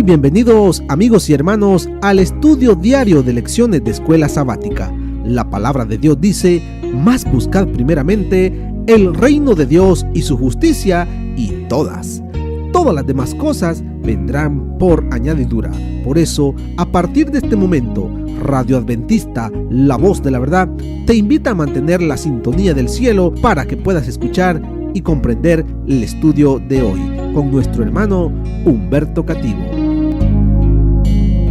Bienvenidos amigos y hermanos al estudio diario de lecciones de Escuela Sabática. La palabra de Dios dice: mas buscad primeramente el reino de Dios y su justicia, y todas las demás cosas vendrán por añadidura. Por eso, a partir de este momento, Radio Adventista, la voz de la verdad, te invita a mantener la sintonía del cielo para que puedas escuchar y comprender el estudio de hoy con nuestro hermano Humberto Cativo.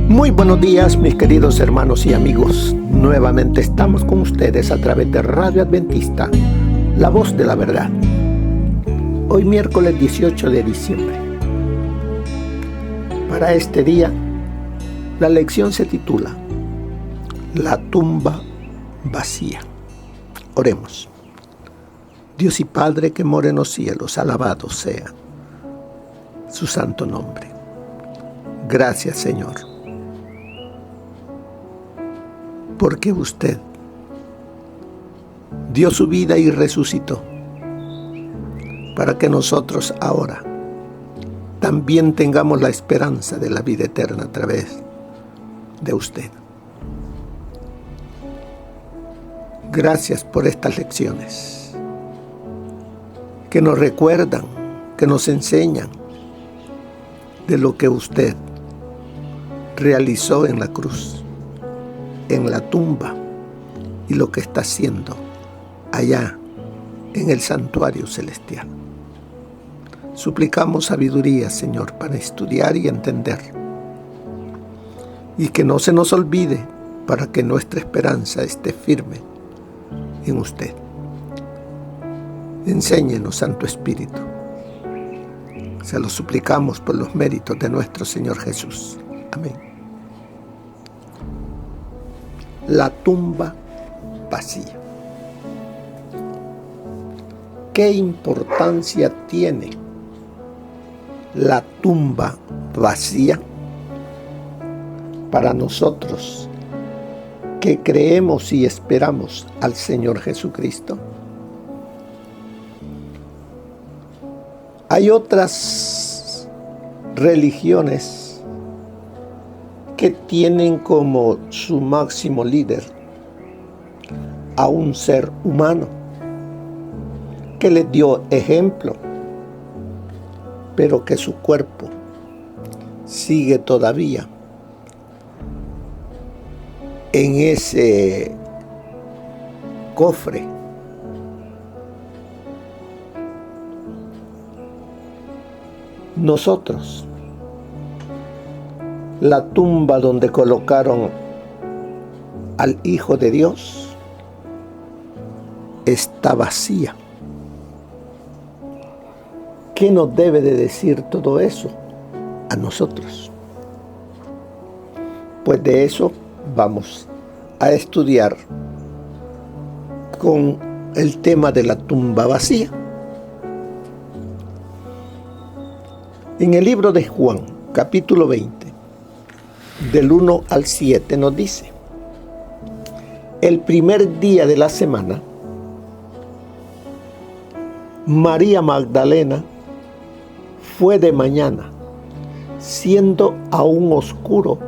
Muy buenos días, mis queridos hermanos y amigos. Nuevamente estamos con ustedes a través de Radio Adventista, la voz de la verdad. Hoy miércoles 18 de diciembre. Para este día, la lección se titula La tumba vacía. Oremos. Dios y Padre que mora en los cielos, alabado sea su santo nombre. Gracias, Señor, porque usted dio su vida y resucitó para que nosotros ahora también tengamos la esperanza de la vida eterna a través de usted. Gracias por estas lecciones que nos recuerdan, que nos enseñan de lo que usted realizó en la cruz, en la tumba, y lo que está haciendo allá en el santuario celestial. Suplicamos sabiduría, Señor, para estudiar y entender, y que no se nos olvide, para que nuestra esperanza esté firme en usted. Enséñenos, Santo Espíritu. Se lo suplicamos por los méritos de nuestro Señor Jesús. Amén. La tumba vacía. ¿Qué importancia tiene la tumba vacía para nosotros que creemos y esperamos al Señor Jesucristo? Hay otras religiones que tienen como su máximo líder a un ser humano que les dio ejemplo, pero que su cuerpo sigue todavía en ese cofre. Nosotros, la tumba donde colocaron al Hijo de Dios está vacía. ¿Qué nos debe de decir todo eso a nosotros? Pues de eso vamos a estudiar con el tema de la tumba vacía. En el libro de Juan, capítulo 20, del 1 al 7, nos dice: el primer día de la semana, María Magdalena fue de mañana, siendo aún oscuro,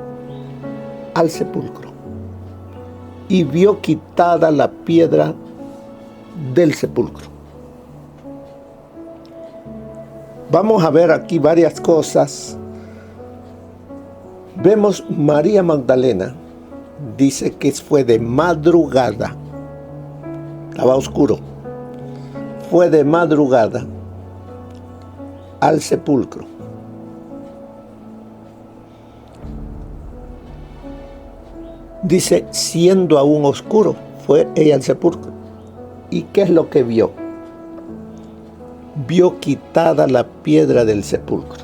al sepulcro, y vio quitada la piedra del sepulcro. Vamos a ver aquí varias cosas. Vemos María Magdalena, dice que fue de madrugada, estaba oscuro, fue de madrugada al sepulcro. Dice, siendo aún oscuro, fue ella al sepulcro. ¿Y qué es lo que vio? Vio quitada la piedra del sepulcro.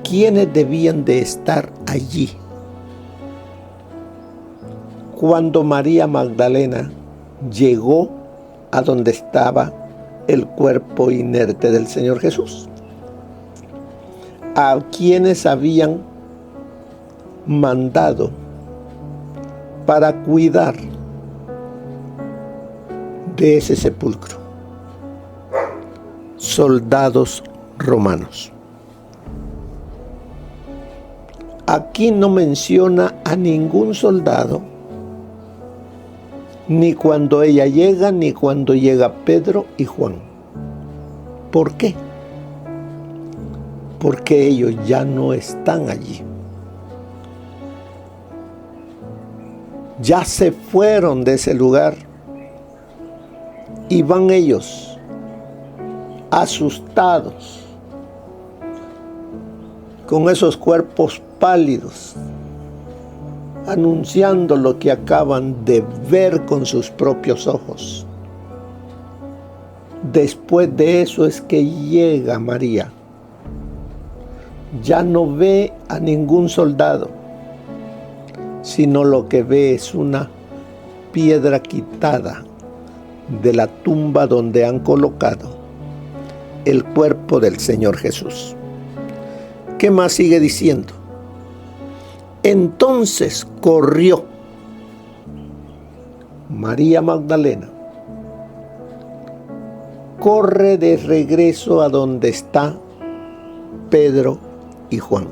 ¿Quiénes debían de estar allí cuando María Magdalena llegó a donde estaba el cuerpo inerte del Señor Jesús? ¿A quienes habían mandado para cuidar de ese sepulcro? Soldados romanos. aquí no menciona a ningún soldado, ni cuando ella llega, ni cuando llega Pedro y Juan. ¿Por qué? Porque ellos ya no están allí. Ya se fueron de ese lugar y van ellos asustados, con esos cuerpos pálidos, anunciando lo que acaban de ver con sus propios ojos. Después de eso es que llega María. Ya no ve a ningún soldado, sino lo que ve es una piedra quitada de la tumba donde han colocado el cuerpo del Señor Jesús. ¿Qué más sigue diciendo? Entonces corrió María Magdalena, corre de regreso a donde está Pedro y Juan,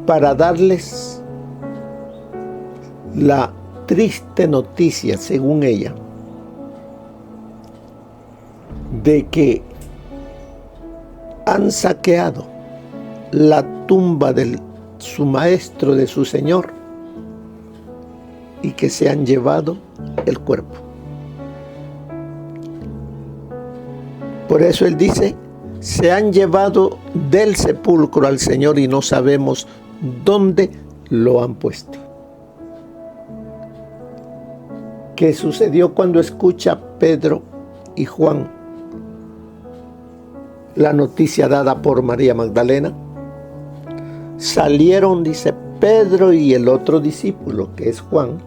para darles la triste noticia, según ella, de que han saqueado la tumba de su maestro, de su Señor, y que se han llevado el cuerpo. Por eso él dice, se han llevado del sepulcro al Señor y no sabemos dónde lo han puesto. ¿Qué sucedió cuando escucha Pedro y Juan la noticia dada por María Magdalena? Salieron, dice Pedro y el otro discípulo, que es Juan,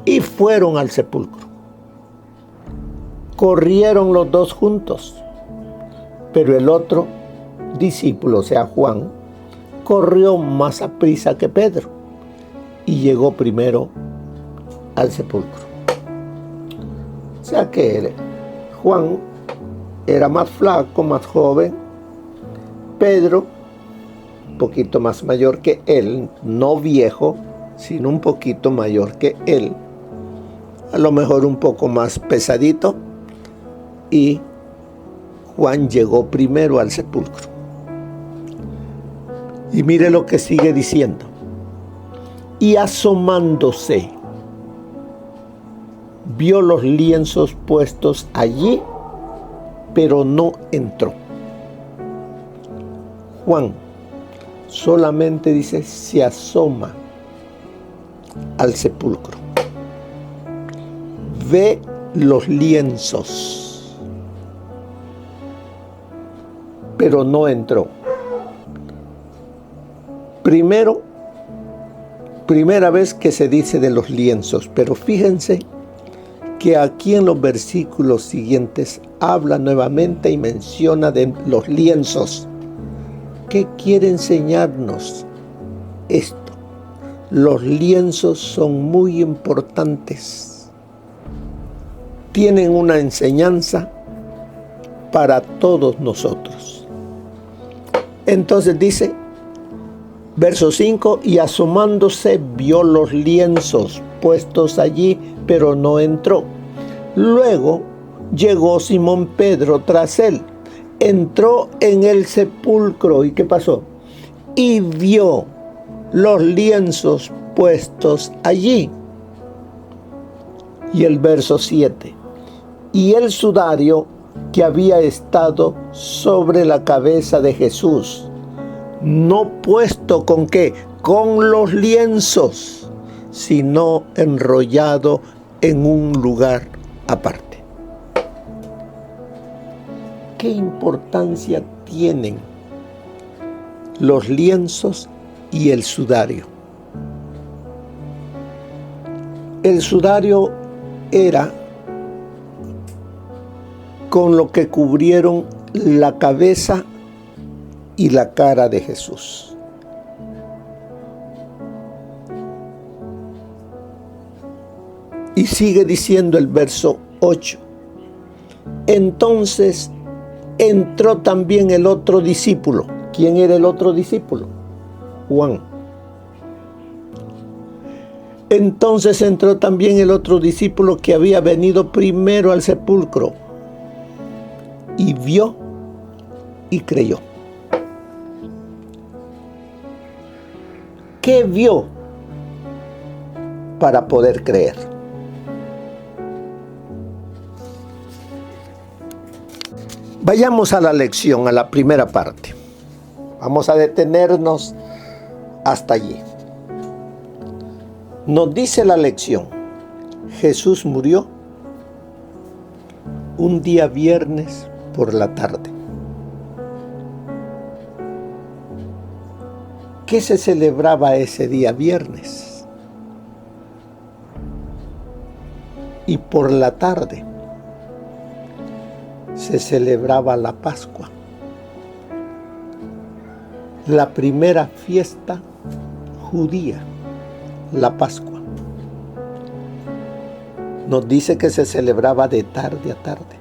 y fueron al sepulcro. Corrieron los dos juntos, pero el otro discípulo, o sea Juan, corrió más aprisa que Pedro y llegó primero al sepulcro. O sea que Juan era más flaco, más joven. Pedro, un poquito más mayor que él, no viejo, sino un poquito mayor que él. A lo mejor un poco más pesadito. Y Juan llegó primero al sepulcro. Y mire lo que sigue diciendo. Y asomándose, vio los lienzos puestos allí, pero no entró. Juan solamente dice, se asoma al sepulcro. Ve los lienzos, pero no entró. Primera vez que se dice de los lienzos, pero fíjense que aquí en los versículos siguientes habla nuevamente y menciona de los lienzos. ¿Qué quiere enseñarnos esto? Los lienzos son muy importantes. Tienen una enseñanza para todos nosotros. Entonces dice, verso 5, y asomándose vio los lienzos puestos allí, pero no entró. Luego llegó Simón Pedro tras él, entró en el sepulcro. ¿Y qué pasó? Y vio los lienzos puestos allí. Y el verso 7, y el sudario que había estado sobre la cabeza de Jesús, no puesto ¿con qué? Con los lienzos, sino enrollado en un lugar aparte. ¿Qué importancia tienen los lienzos y el sudario? El sudario era con lo que cubrieron la cabeza y la cara de Jesús. Y sigue diciendo el verso 8. Entonces entró también el otro discípulo. ¿Quién era el otro discípulo? Juan. Entonces entró también el otro discípulo que había venido primero al sepulcro, y vio y creyó. ¿Qué vio para poder creer? Vayamos a la lección, a la primera parte. Vamos a detenernos hasta allí. Nos dice la lección: Jesús murió un día viernes por la tarde. ¿Qué se celebraba ese día viernes? Y por la tarde se celebraba la Pascua, la primera fiesta judía, la Pascua. Nos dice que se celebraba de tarde a tarde.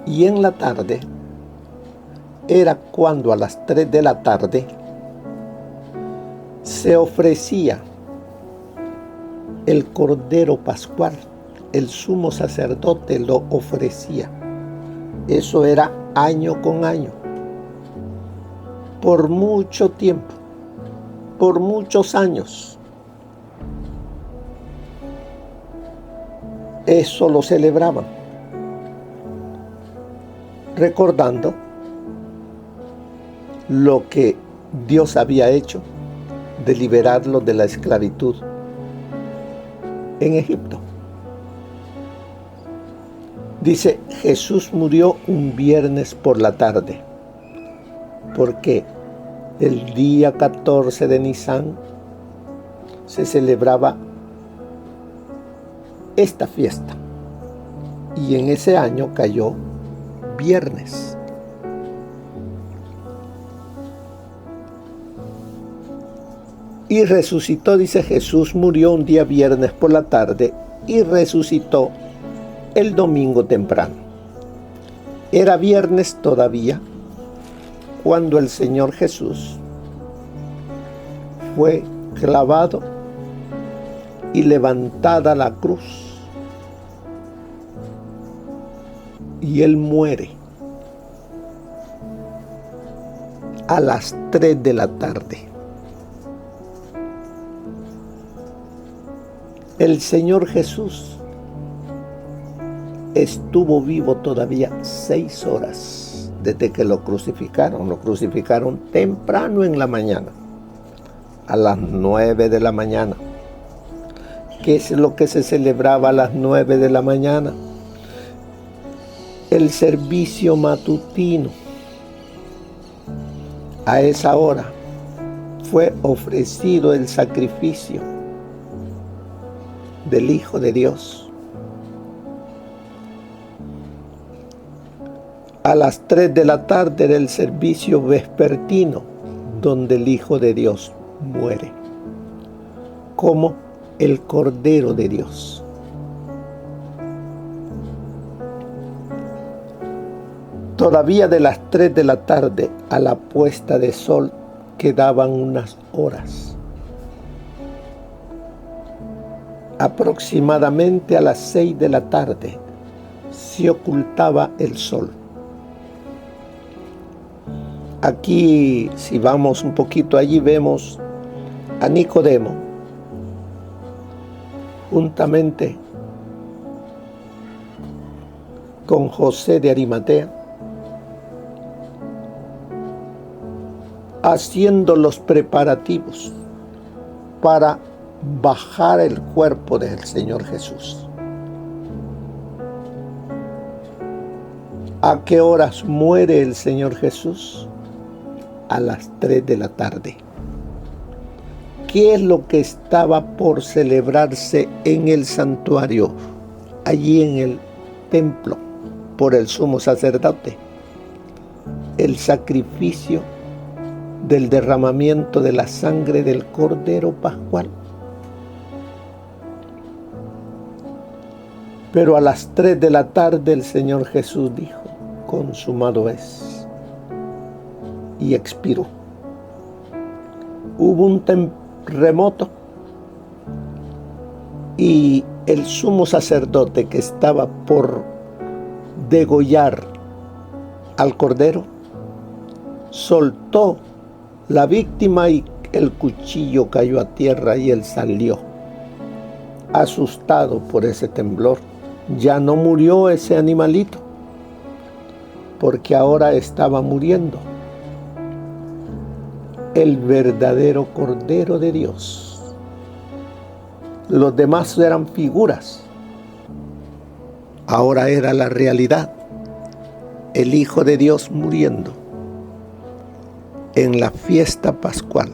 Y en la tarde era cuando a las 3 de la tarde se ofrecía el Cordero Pascual. El sumo sacerdote lo ofrecía. Eso era año con año. Por mucho tiempo, por muchos años. Eso lo celebraban, recordando lo que Dios había hecho de liberarlos de la esclavitud en Egipto. Dice, Jesús murió un viernes por la tarde, porque el día 14 de Nisan se celebraba esta fiesta, y en ese año cayó viernes. Y resucitó, dice, Jesús murió un día viernes por la tarde y resucitó el domingo temprano. Era viernes todavía cuando el Señor Jesús fue clavado y levantada la cruz. Y Él muere a las 3 de la tarde. El Señor Jesús estuvo vivo todavía 6 horas desde que lo crucificaron. Lo crucificaron temprano en la mañana, a las 9 de la mañana. ¿Qué es lo que se celebraba a las 9 de la mañana? El servicio matutino. A esa hora fue ofrecido el sacrificio del Hijo de Dios. A las 3 de la tarde era el servicio vespertino, donde el Hijo de Dios muere como el Cordero de Dios. Todavía de las 3 de la tarde a la puesta de sol quedaban unas horas. Aproximadamente a las 6 de la tarde se ocultaba el sol. Aquí, si vamos un poquito allí, vemos a Nicodemo juntamente con José de Arimatea, haciendo los preparativos para bajar el cuerpo del Señor Jesús. ¿A qué horas muere el Señor Jesús? A las 3 de la tarde. ¿Qué es lo que estaba por celebrarse en el santuario, allí en el templo, por el sumo sacerdote? El sacrificio del derramamiento de la sangre del Cordero Pascual. Pero a las 3 de la tarde el Señor Jesús dijo, consumado es. Y expiró. Hubo un terremoto y el sumo sacerdote que estaba por degollar al cordero soltó la víctima y el cuchillo cayó a tierra y él salió asustado por ese temblor. Ya no murió ese animalito, porque ahora estaba muriendo el verdadero Cordero de Dios. Los demás eran figuras, ahora era la realidad, el Hijo de Dios muriendo en la fiesta pascual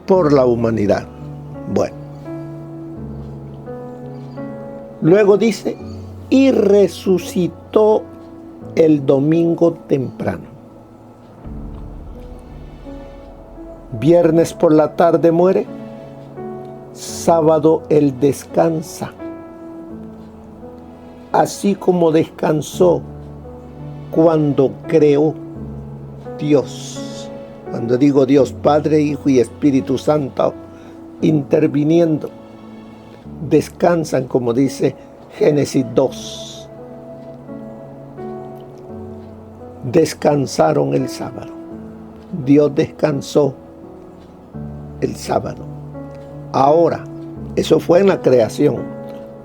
por la humanidad. Bueno, luego dice, y resucitó el domingo temprano. Viernes por la tarde muere, sábado él descansa, así como descansó cuando creó Dios. Cuando digo Dios, Padre, Hijo y Espíritu Santo interviniendo, descansan, como dice Génesis 2. Descansaron el sábado. Dios descansó el sábado. Ahora, eso fue en la creación.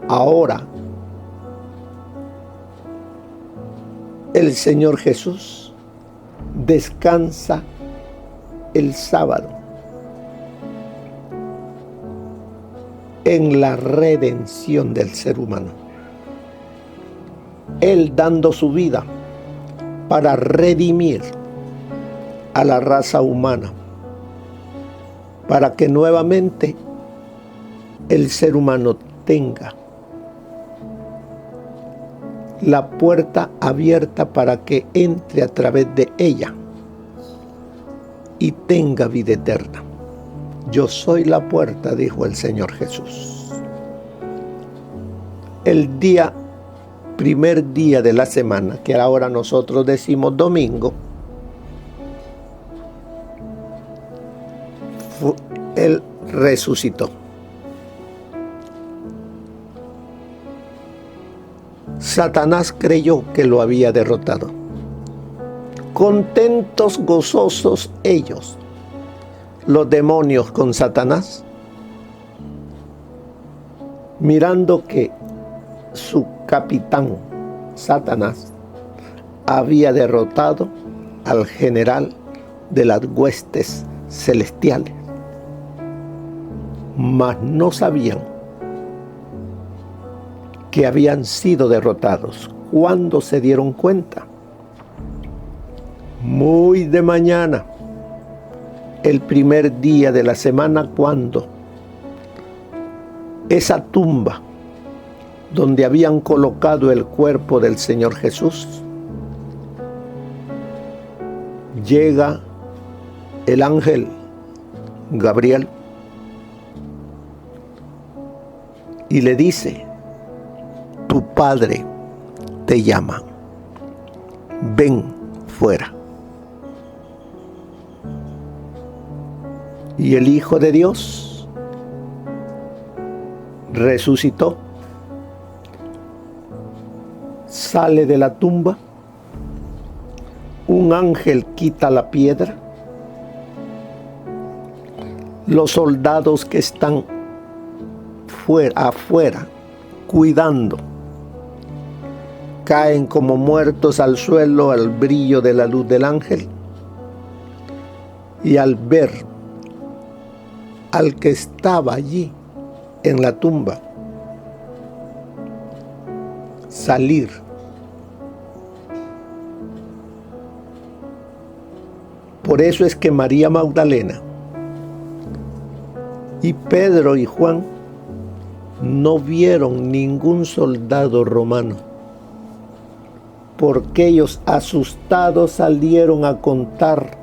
Ahora, el Señor Jesús descansa el sábado en la redención del ser humano. Él dando su vida para redimir a la raza humana, para que nuevamente el ser humano tenga la puerta abierta para que entre a través de ella y tenga vida eterna. Yo soy la puerta, dijo el Señor Jesús. El primer día de la semana, que ahora nosotros decimos domingo, Él resucitó. Satanás creyó que lo había derrotado. Contentos, gozosos ellos, los demonios con Satanás, mirando que su capitán, Satanás, había derrotado al general de las huestes celestiales. Mas no sabían que habían sido derrotados. ¿Cuándo se dieron cuenta? Muy de mañana, el primer día de la semana, cuando esa tumba donde habían colocado el cuerpo del Señor Jesús, llega el ángel Gabriel y le dice: tu padre te llama, ven fuera. Y el Hijo de Dios resucitó, sale de la tumba, un ángel quita la piedra, los soldados que están afuera cuidando caen como muertos al suelo al brillo de la luz del ángel, y al ver al que estaba allí en la tumba salir, por eso es que María Magdalena y Pedro y Juan no vieron ningún soldado romano, porque ellos asustados salieron a contar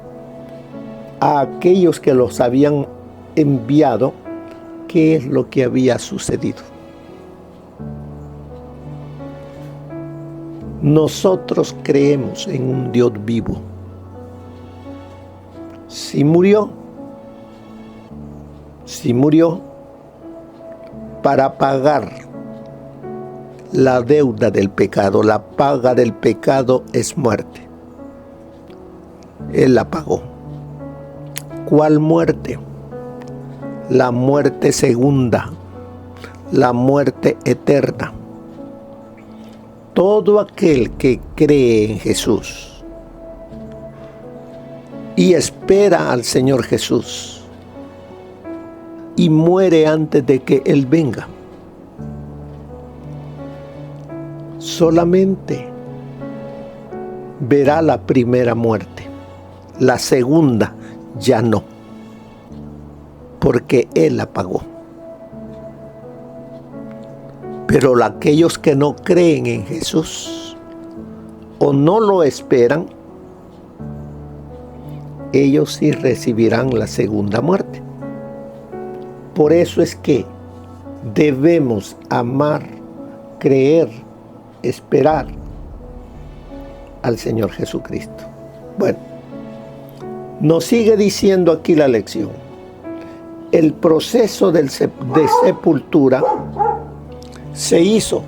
a aquellos que los habían enviado qué es lo que había sucedido. Nosotros creemos en un Dios vivo. Si murió para pagar la deuda del pecado. La paga del pecado es muerte. Él la pagó. ¿Cuál muerte? La muerte segunda, la muerte eterna. Todo aquel que cree en Jesús y espera al Señor Jesús y muere antes de que Él venga, solamente verá la primera muerte. La segunda ya no, porque Él la pagó. Pero aquellos que no creen en Jesús o no lo esperan, ellos sí recibirán la segunda muerte. Por eso es que debemos amar, creer, esperar al Señor Jesucristo. Bueno, nos sigue diciendo aquí la lección. El proceso de sepultura se hizo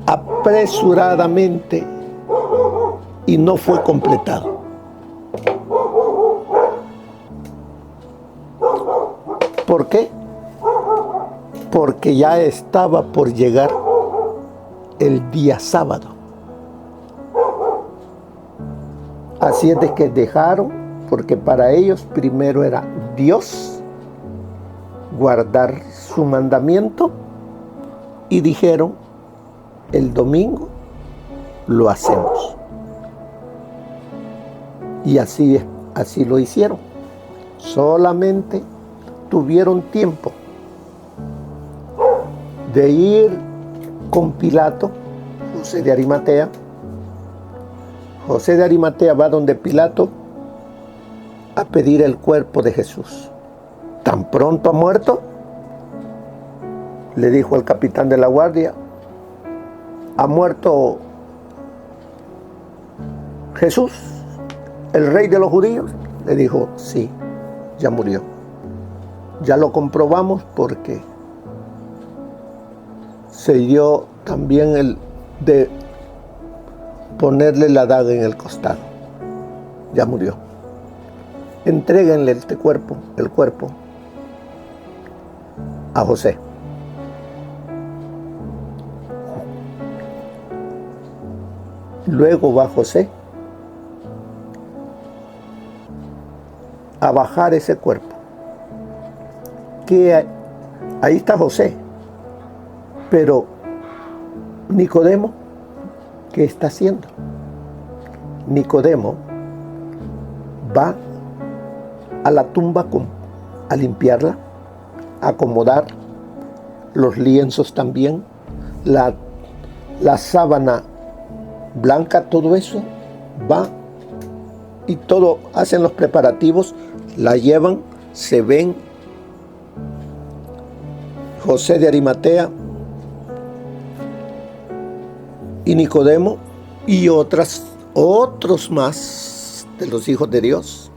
apresuradamente y no fue completado. ¿Por qué? Porque ya estaba por llegar el día sábado. Así es de que dejaron, porque para ellos primero era Dios, guardar su mandamiento, y dijeron, el domingo lo hacemos. Y así lo hicieron. Solamente tuvieron tiempo de ir con Pilato, José de Arimatea. José de Arimatea va donde Pilato a pedir el cuerpo de Jesús. Tan pronto ha muerto, le dijo al capitán de la guardia, ¿ha muerto Jesús, el rey de los judíos? Le dijo, sí, ya murió. Ya lo comprobamos porque se dio también el de ponerle la daga en el costado. Ya murió. Entréguenle el cuerpo a José. Luego va José a bajar ese cuerpo. Ahí está José, pero Nicodemo, ¿qué está haciendo? Nicodemo va a la tumba a limpiarla, a acomodar los lienzos también, la sábana blanca, todo eso va y todo, hacen los preparativos, la llevan, se ven. José de Arimatea y Nicodemo y otros más de los hijos de Dios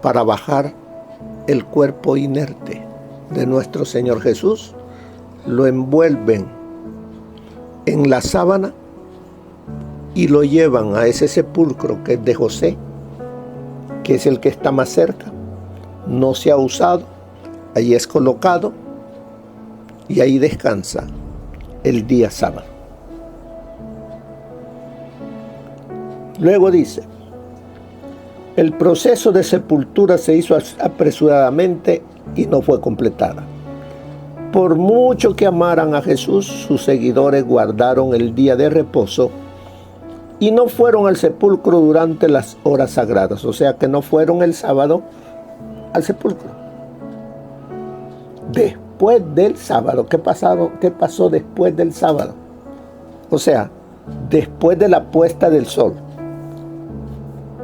para bajar el cuerpo inerte de nuestro Señor Jesús, lo envuelven en la sábana y lo llevan a ese sepulcro que es de José, que es el que está más cerca, no se ha usado, ahí es colocado y ahí descansa el día sábado. Luego dice, el proceso de sepultura se hizo apresuradamente y no fue completada. Por mucho que amaran a Jesús, sus seguidores guardaron el día de reposo y no fueron al sepulcro durante las horas sagradas, o sea que no fueron el sábado al sepulcro. Después del sábado, ¿qué pasó después del sábado? O sea, después de la puesta del sol.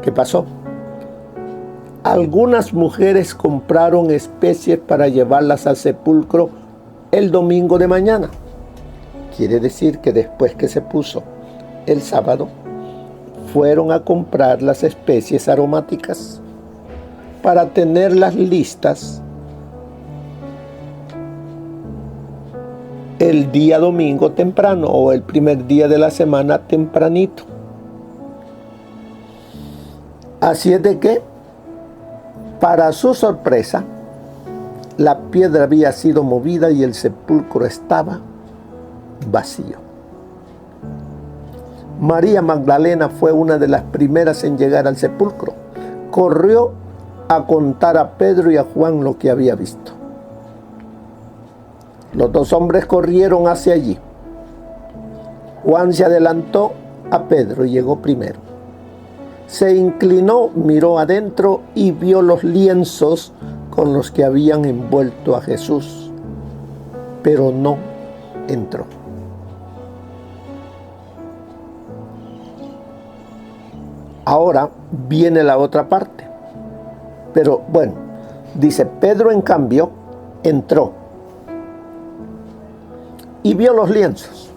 ¿Qué pasó? Algunas mujeres compraron especies para llevarlas al sepulcro el domingo de mañana. Quiere decir que después que se puso el sábado, fueron a comprar las especies aromáticas para tenerlas listas el día domingo temprano o el primer día de la semana tempranito. Así es de que, para su sorpresa, la piedra había sido movida y el sepulcro estaba vacío. María Magdalena fue una de las primeras en llegar al sepulcro. Corrió a contar a Pedro y a Juan lo que había visto. Los dos hombres corrieron hacia allí. Juan se adelantó a Pedro y llegó primero. Se inclinó, miró adentro y vio los lienzos con los que habían envuelto a Jesús, pero no entró. Ahora viene la otra parte. Pero bueno, dice, Pedro en cambio entró y vio los lienzos.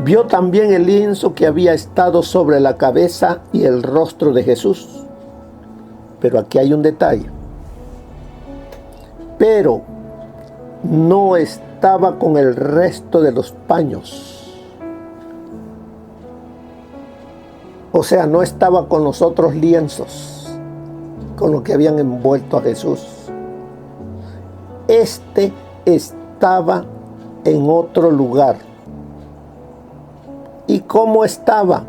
Vio también el lienzo que había estado sobre la cabeza y el rostro de Jesús. Pero aquí hay un detalle. Pero no estaba con el resto de los paños. O sea, no estaba con los otros lienzos, con los que habían envuelto a Jesús. Este estaba en otro lugar. ¿Y cómo estaba?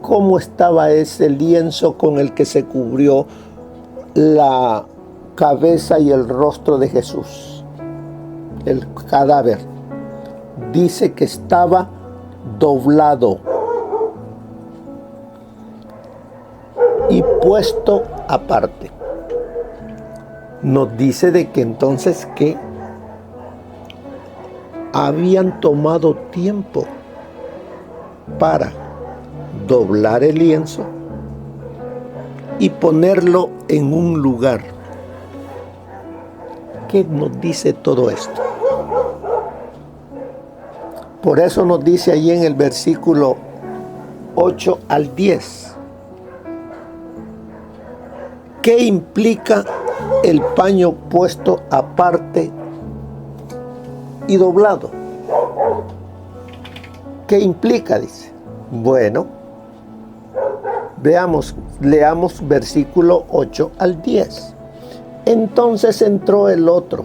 ¿Cómo estaba ese lienzo con el que se cubrió la cabeza y el rostro de Jesús? El cadáver. Dice que estaba doblado y puesto aparte. Nos dice de que entonces que habían tomado tiempo para doblar el lienzo y ponerlo en un lugar. ¿Qué nos dice todo esto? Por eso nos dice allí en el versículo 8 al 10. ¿Qué implica el paño puesto aparte y doblado? ¿Qué implica? Dice. Bueno, leamos versículo 8 al 10. Entonces entró el otro.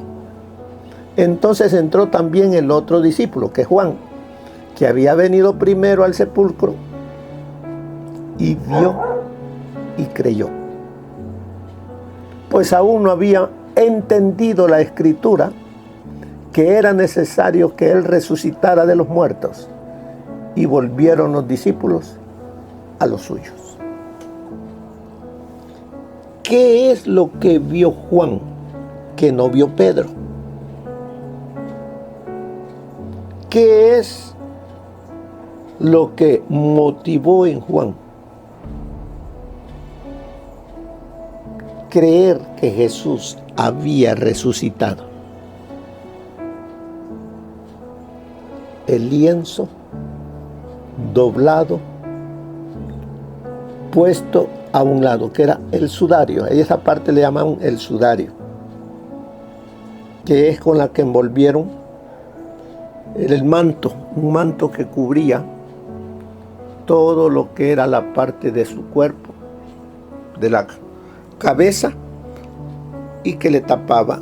Entonces entró también el otro discípulo, que es Juan, que había venido primero al sepulcro y vio y creyó. Pues aún no había entendido la escritura que era necesario que él resucitara de los muertos, y volvieron los discípulos a los suyos. ¿Qué es lo que vio Juan que no vio Pedro? ¿Qué es lo que motivó en Juan? Creer que Jesús había resucitado. El lienzo doblado, puesto a un lado, que era el sudario. A esa parte le llaman el sudario, que es con la que envolvieron el manto, un manto que cubría todo lo que era la parte de su cuerpo, de la cabeza, y que le tapaba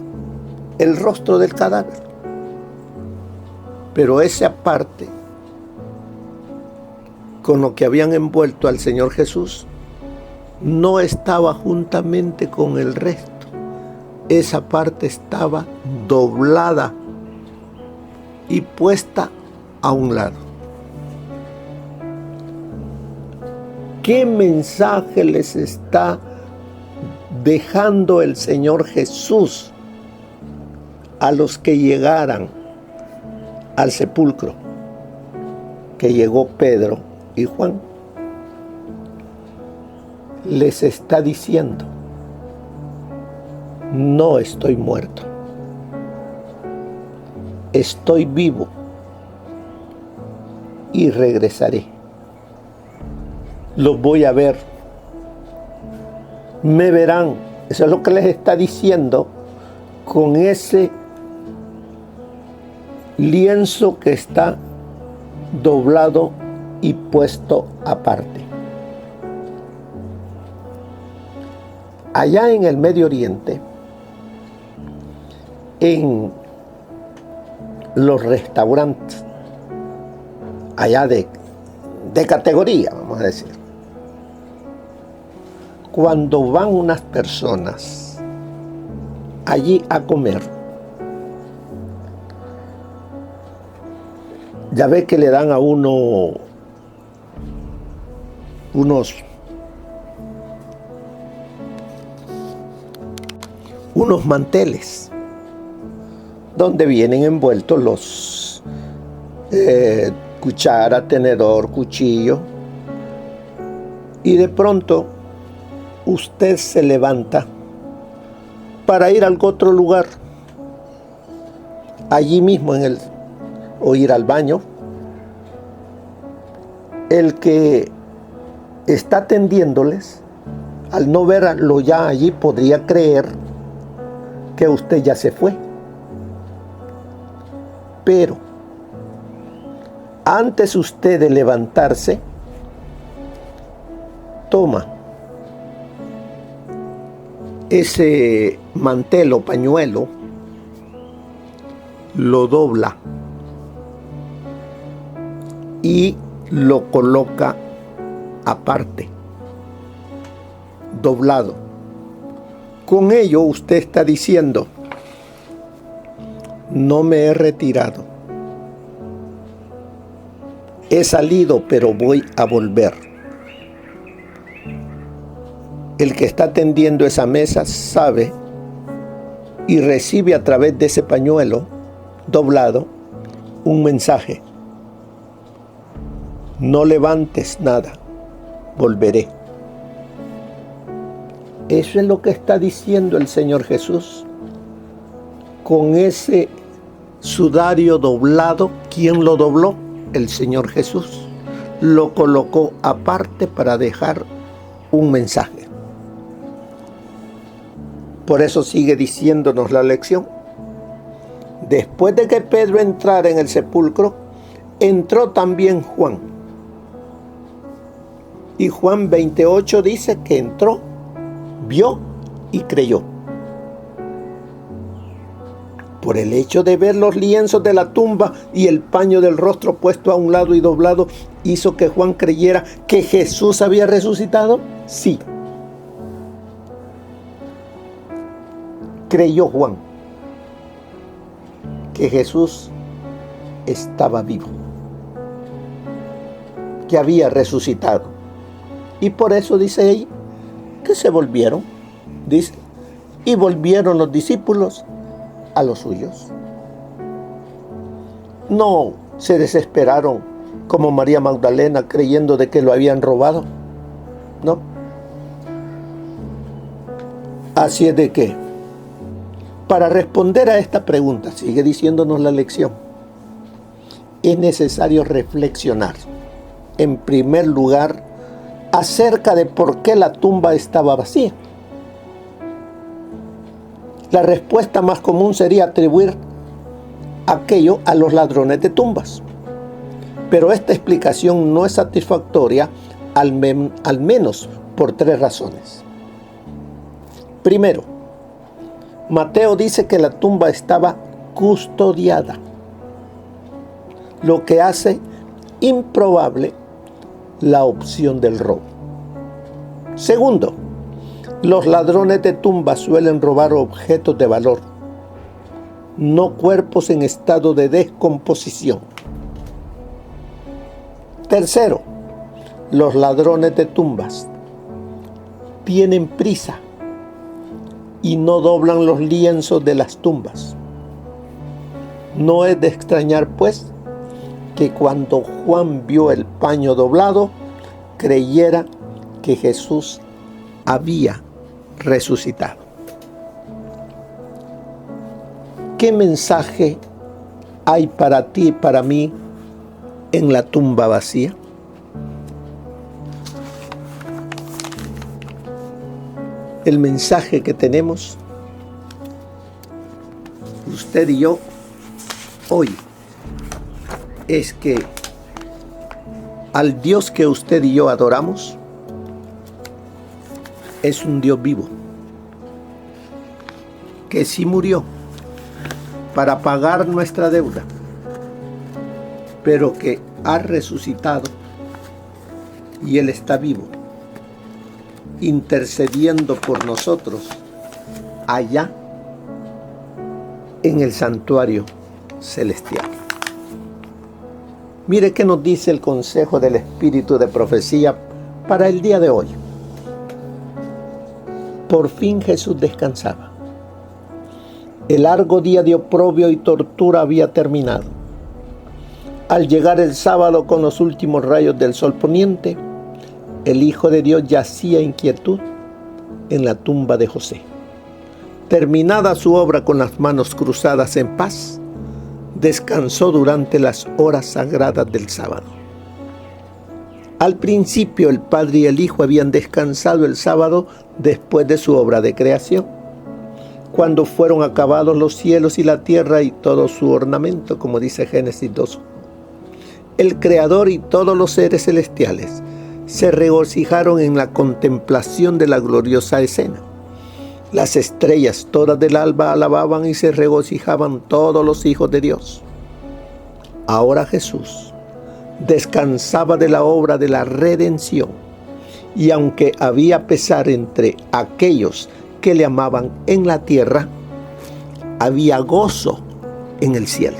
el rostro del cadáver. Pero esa parte con lo que habían envuelto al Señor Jesús no estaba juntamente con el resto. Esa parte estaba doblada y puesta a un lado. ¿Qué mensaje les está dejando el Señor Jesús a los que llegaran al sepulcro? Que llegó Pedro y Juan. Les está diciendo: no estoy muerto, estoy vivo y regresaré. Los voy a ver. Me verán. Eso es lo que les está diciendo con ese lienzo que está doblado y puesto aparte. Allá en el Medio Oriente, en los restaurantes, allá de categoría, vamos a decir, cuando van unas personas allí a comer, ya ve que le dan a uno unos manteles donde vienen envueltos los cuchara, tenedor, cuchillo, y de pronto usted se levanta para ir a algún otro lugar, allí mismo o ir al baño. El que está atendiéndoles, al no verlo ya allí, podría creer que usted ya se fue. Pero antes usted de levantarse, toma ese mantel o pañuelo, lo dobla y lo coloca aparte, doblado. Con ello usted está diciendo: no me he retirado, he salido, pero voy a volver. El que está atendiendo esa mesa sabe y recibe a través de ese pañuelo doblado un mensaje: no levantes nada, volveré. Eso es lo que está diciendo el Señor Jesús con ese sudario doblado. ¿Quién lo dobló? El Señor Jesús. Lo colocó aparte para dejar un mensaje. Por eso sigue diciéndonos la lección. Después de que Pedro entrara en el sepulcro, entró también Juan. Y Juan 28 dice que entró, vio y creyó. Por el hecho de ver los lienzos de la tumba y el paño del rostro puesto a un lado y doblado, ¿hizo que Juan creyera que Jesús había resucitado? Sí. Creyó Juan que Jesús estaba vivo, que había resucitado. Y por eso dice ahí que se volvieron, dice, y volvieron los discípulos a los suyos. No se desesperaron como María Magdalena creyendo de que lo habían robado. No. Así es de que, para responder a esta pregunta, sigue diciéndonos la lección, es necesario reflexionar, en primer lugar, acerca de por qué la tumba estaba vacía. La respuesta más común sería atribuir aquello a los ladrones de tumbas. Pero esta explicación no es satisfactoria, al menos por 3 razones. Primero, Mateo dice que la tumba estaba custodiada, lo que hace improbable la opción del robo. Segundo, los ladrones de tumbas suelen robar objetos de valor, no cuerpos en estado de descomposición. Tercero, los ladrones de tumbas tienen prisa y no doblan los lienzos de las tumbas. No es de extrañar, pues, que cuando Juan vio el paño doblado, creyera que Jesús había resucitado. ¿Qué mensaje hay para ti y para mí en la tumba vacía? El mensaje que tenemos usted y yo hoy es que al Dios que usted y yo adoramos es un Dios vivo, que sí murió para pagar nuestra deuda, pero que ha resucitado y Él está vivo, intercediendo por nosotros allá en el santuario celestial. Mire qué nos dice el consejo del Espíritu de profecía para el día de hoy. Por fin Jesús descansaba. El largo día de oprobio y tortura había terminado. Al llegar el sábado con los últimos rayos del sol poniente, el Hijo de Dios yacía en quietud en la tumba de José. Terminada su obra con las manos cruzadas en paz, descansó durante las horas sagradas del sábado. Al principio el Padre y el Hijo habían descansado el sábado después de su obra de creación, cuando fueron acabados los cielos y la tierra y todo su ornamento, como dice Génesis 2. El Creador y todos los seres celestiales se regocijaron en la contemplación de la gloriosa escena. Las estrellas todas del alba alababan y se regocijaban todos los hijos de Dios. Ahora Jesús descansaba de la obra de la redención, y aunque había pesar entre aquellos que le amaban en la tierra, había gozo en el cielo.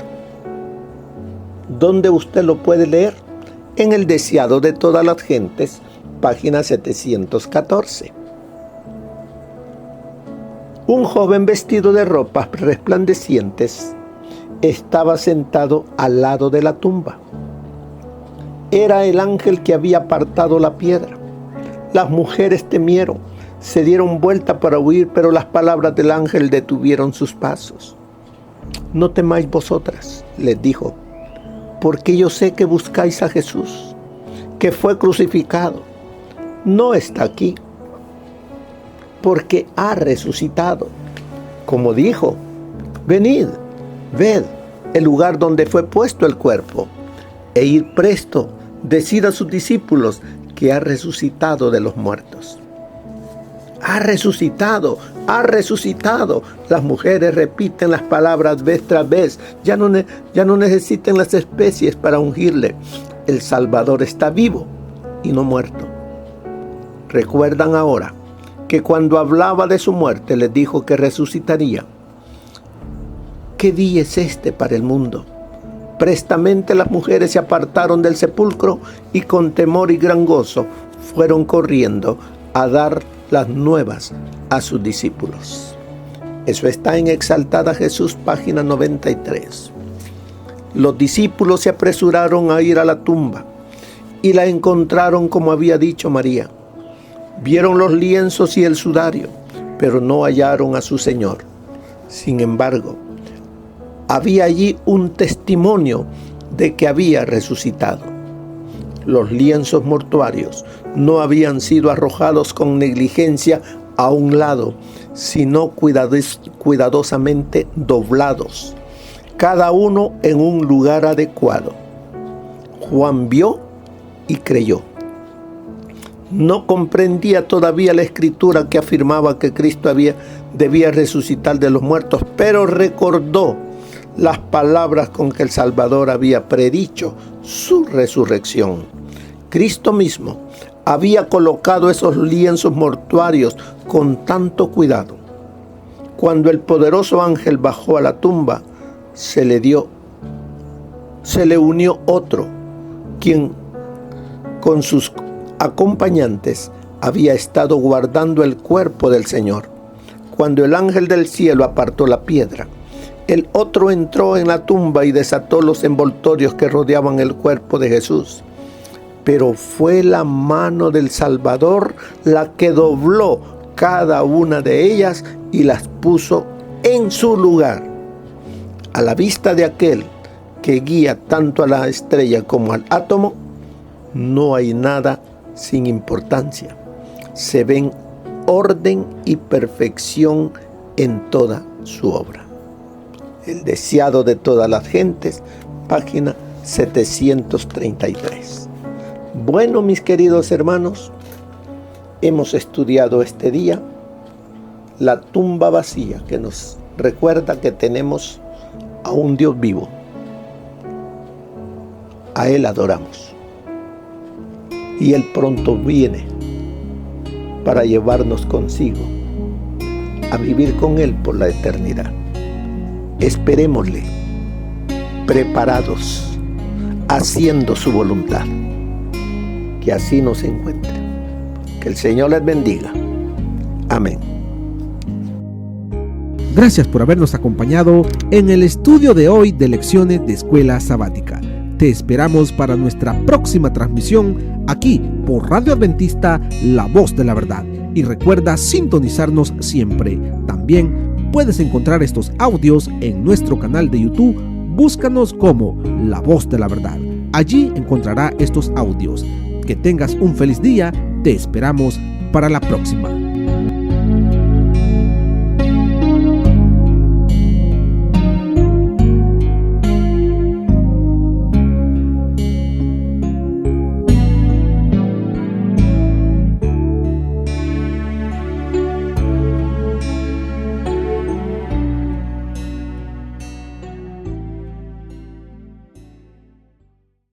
¿Dónde usted lo puede leer? En El deseado de todas las gentes, página 714. Un joven vestido de ropas resplandecientes estaba sentado al lado de la tumba. Era el ángel que había apartado la piedra. Las mujeres temieron, se dieron vuelta para huir, pero las palabras del ángel detuvieron sus pasos. No temáis vosotras, les dijo, porque yo sé que buscáis a Jesús, que fue crucificado. No está aquí, porque ha resucitado. Como dijo, venid, ved el lugar donde fue puesto el cuerpo, e ir presto, decid a sus discípulos que ha resucitado de los muertos. Ha resucitado, ha resucitado. Las mujeres repiten las palabras vez tras vez. Ya no necesitan las especies para ungirle. El Salvador está vivo y no muerto. Recuerdan ahora que cuando hablaba de su muerte les dijo que resucitaría. ¿Qué día es este para el mundo? Prestamente las mujeres se apartaron del sepulcro y con temor y gran gozo fueron corriendo a dar las nuevas a sus discípulos. Eso está en Exaltada Jesús, página 93. Los discípulos se apresuraron a ir a la tumba y la encontraron como había dicho María. Vieron los lienzos y el sudario, pero no hallaron a su Señor. Sin embargo, había allí un testimonio de que había resucitado. Los lienzos mortuorios no habían sido arrojados con negligencia a un lado, sino cuidadosamente doblados, cada uno en un lugar adecuado. Juan vio y creyó. No comprendía todavía la escritura que afirmaba que Cristo debía resucitar de los muertos, pero recordó las palabras con que el Salvador había predicho su resurrección. Cristo mismo había colocado esos lienzos mortuorios con tanto cuidado. Cuando el poderoso ángel bajó a la tumba, se le unió otro, quien con sus acompañantes había estado guardando el cuerpo del Señor. Cuando el ángel del cielo apartó la piedra, el otro entró en la tumba y desató los envoltorios que rodeaban el cuerpo de Jesús. Pero fue la mano del Salvador la que dobló cada una de ellas y las puso en su lugar. A la vista de aquel que guía tanto a la estrella como al átomo, no hay nada sin importancia. Se ven orden y perfección en toda su obra. El deseado de todas las gentes, página 733. Bueno, mis queridos hermanos, hemos estudiado este día la tumba vacía, que nos recuerda que tenemos a un Dios vivo. A Él adoramos. Y Él pronto viene para llevarnos consigo a vivir con Él por la eternidad. Esperémosle, preparados, haciendo su voluntad. Que así nos encuentre. Que el Señor les bendiga. Amén. Gracias por habernos acompañado en el estudio de hoy de Lecciones de Escuela Sabática. Te esperamos para nuestra próxima transmisión aquí por Radio Adventista, La Voz de la Verdad. Y recuerda sintonizarnos siempre. También puedes encontrar estos audios en nuestro canal de YouTube. Búscanos como La Voz de la Verdad. Allí encontrará estos audios. Que tengas un feliz día. Te esperamos para la próxima.